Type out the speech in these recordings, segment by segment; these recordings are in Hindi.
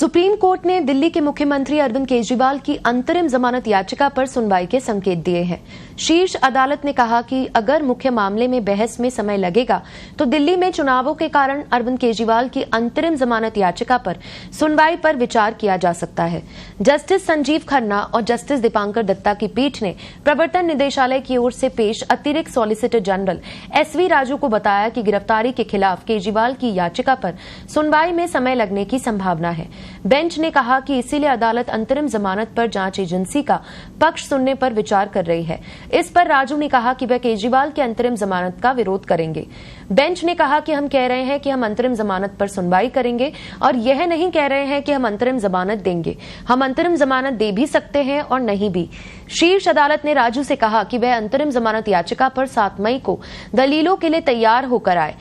सुप्रीम कोर्ट ने दिल्ली के मुख्यमंत्री अरविंद केजरीवाल की अंतरिम जमानत याचिका पर सुनवाई के संकेत दिए हैं। शीर्ष अदालत ने कहा कि अगर मुख्य मामले में बहस में समय लगेगा तो दिल्ली में चुनावों के कारण अरविंद केजरीवाल की अंतरिम जमानत याचिका पर सुनवाई पर विचार किया जा सकता है। जस्टिस संजीव खन्ना और जस्टिस दीपांकर दत्ता की पीठ ने प्रवर्तन निदेशालय की ओर से पेश अतिरिक्त सॉलिसिटर जनरल SV राजू को बताया कि गिरफ्तारी के खिलाफ केजरीवाल की याचिका पर सुनवाई में समय लगने की संभावना है। बेंच ने कहा कि इसीलिए अदालत अंतरिम जमानत पर जांच एजेंसी का पक्ष सुनने पर विचार कर रही है। इस पर राजू ने कहा कि वह केजरीवाल की अंतरिम जमानत का विरोध करेंगे। बेंच ने कहा कि हम कह रहे हैं कि हम अंतरिम जमानत पर सुनवाई करेंगे और यह नहीं कह रहे हैं कि हम अंतरिम जमानत देंगे। हम अंतरिम जमानत दे भी सकते हैं और नहीं भी। शीर्ष अदालत ने राजू से कहा कि वह अंतरिम जमानत याचिका पर 7 मई को दलीलों के लिए तैयार होकर आए।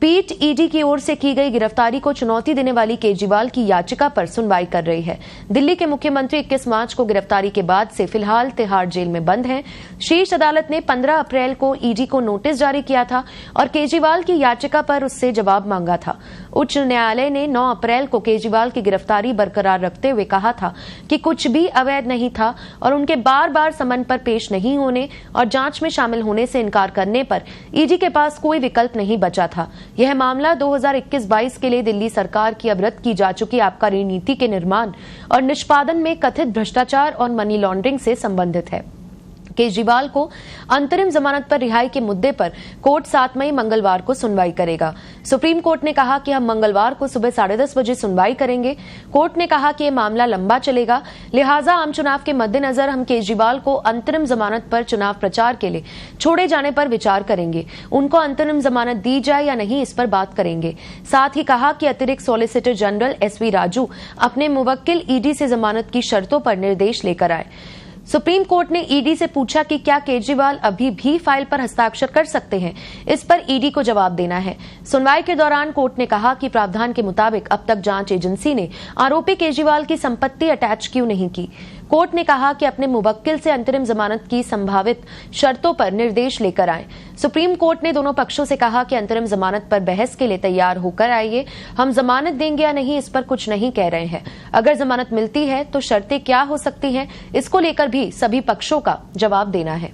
पीठ ईडी की ओर से की गई गिरफ्तारी को चुनौती देने वाली केजरीवाल की याचिका पर सुनवाई कर रही है। दिल्ली के मुख्यमंत्री 21 मार्च को गिरफ्तारी के बाद से फिलहाल तिहाड़ जेल में बंद हैं। शीर्ष अदालत ने 15 अप्रैल को ईडी को नोटिस जारी किया था और केजरीवाल की याचिका पर उससे जवाब मांगा था। उच्च न्यायालय ने 9 अप्रैल को केजरीवाल की गिरफ्तारी बरकरार रखते हुए कहा था कि कुछ भी अवैध नहीं था और उनके बार बार समन पर पेश नहीं होने और जांच में शामिल होने से इनकार करने पर ईडी के पास कोई विकल्प नहीं बचा था। यह मामला 2021-22 के लिए दिल्ली सरकार की अब रद्द की जा चुकी आबकारी नीति के निर्माण और निष्पादन में कथित भ्रष्टाचार और मनी लॉन्ड्रिंग से संबंधित है। केजरीवाल को अंतरिम जमानत पर रिहाई के मुद्दे पर कोर्ट 7 मई मंगलवार को सुनवाई करेगा। सुप्रीम कोर्ट ने कहा कि हम मंगलवार को सुबह 10:30 बजे सुनवाई करेंगे। कोर्ट ने कहा कि यह मामला लंबा चलेगा, लिहाजा आम चुनाव के मद्देनजर हम केजरीवाल को अंतरिम जमानत पर चुनाव प्रचार के लिए छोड़े जाने पर विचार करेंगे। उनको अंतरिम जमानत दी जाए या नहीं, इस पर बात करेंगे। साथ ही कहा कि अतिरिक्त सॉलिसिटर जनरल SV राजू अपने मुवक्किल ईडी से जमानत की शर्तों पर निर्देश लेकर आए। सुप्रीम कोर्ट ने ईडी से पूछा कि क्या केजरीवाल अभी भी फाइल पर हस्ताक्षर कर सकते हैं। इस पर ईडी को जवाब देना है। सुनवाई के दौरान कोर्ट ने कहा कि प्रावधान के मुताबिक अब तक जांच एजेंसी ने आरोपी केजरीवाल की संपत्ति अटैच क्यों नहीं की। कोर्ट ने कहा कि अपने मुवक्किल से अंतरिम जमानत की संभावित शर्तों पर निर्देश लेकर आए। सुप्रीम कोर्ट ने दोनों पक्षों से कहा कि अंतरिम जमानत पर बहस के लिए तैयार होकर आइए। हम जमानत देंगे या नहीं, इस पर कुछ नहीं कह रहे हैं। अगर जमानत मिलती है तो शर्तें क्या हो सकती हैं, इसको लेकर भी सभी पक्षों का जवाब देना है।